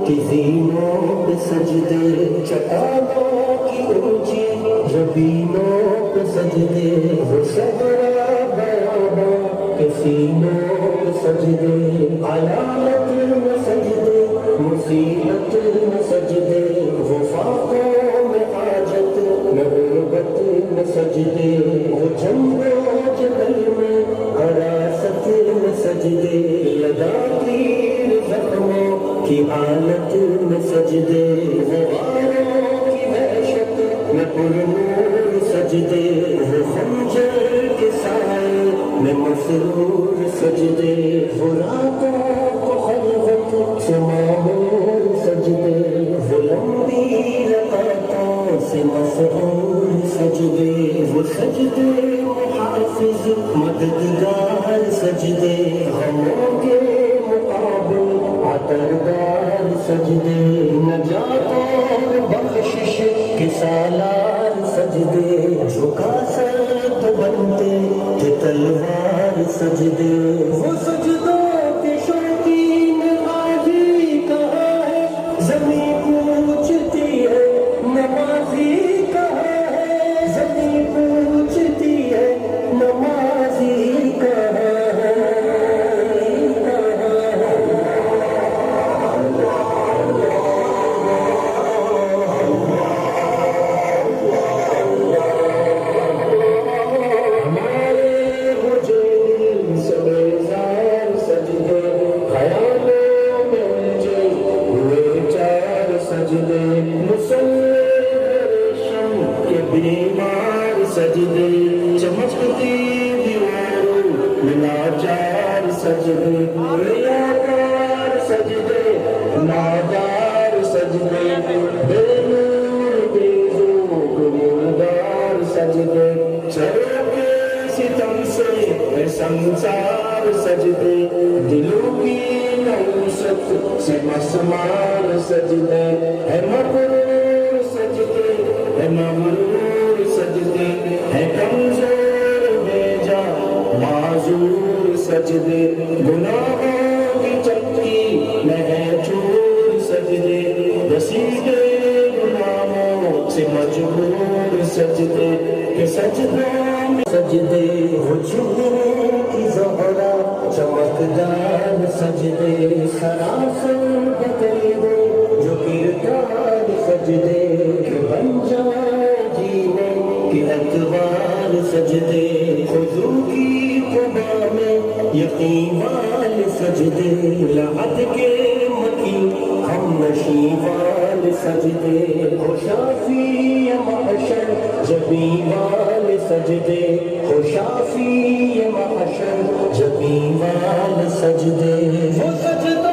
کی زینوں پہ سجدے، چٹانوں کی اونچی جبینوں پہ سجدے، وہ صحرا بیاباں کے سینوں پہ سجدے، علامت میں سجدے، مصیبت میں سجدے، وہ فاقوں میں حاجت میں غربت میں سجدے، وہ جنگ و جدل میں حراست میں سجدے، لگا تیر زخموں کی حالت میں سجدے، وہ غاروں کی وحشت میں پرنور سجدے، وہ خنجر کے سائے میں مسرور سجدے، وہ راتوں کو خلوت سے معمور سجدے، وہ لمبی رکعتوں سے مسحور سجدے، وہ سجدے محافظ مددگار سجدے، غموں کے مقابل عطردار سجدے، نجات اور بخشش کے سالار سجدے، جھکا سر تو بنتے تھے تلوار سجدے، وہ سجدوں کے شوقین غازی کہاں ہے، زمین پوچھتی ہے نمازی کہاں ہے، زمین پوچھتی ہے نمازی کہاں ہے، ہمارے وجود سے بیزار سجدے، خیالوں میں الجھے ہوئے چار سجدے، مسلح ریشم کے بیمار سجدے، چمکتی دیواروں میں لاچار سجدے، ریاکار سجدے، نادار سجدے، بے نور بے ذوق مردار سجدے، چرب ستم سے سنسار سجدے، دلوں کی نوست سے مسمار سجدے، ہے مغرور سجدے، ہے مغرور سجدے، ہے کمزور بے جا معذور سجدے، گناہوں کی چکی میں ہے چور سجدے، رسیدے غلاموں سے مجبور سجدے، کہ سجدوں میں سجدے، وہ چہرے کی زہرا چمکدار سجدے، سراسر بدل دے جو کردار سجدے، کہ بن جائے جینے کے اتوار سجدے، خضوع کی قبا میں یقین وال سجدے، لحد کے مکی ہم نشیں وال سجدے، خوشافی محشر جبی وال سجدے، خوشافی محشر جبی وال سجدے، وہ سجدے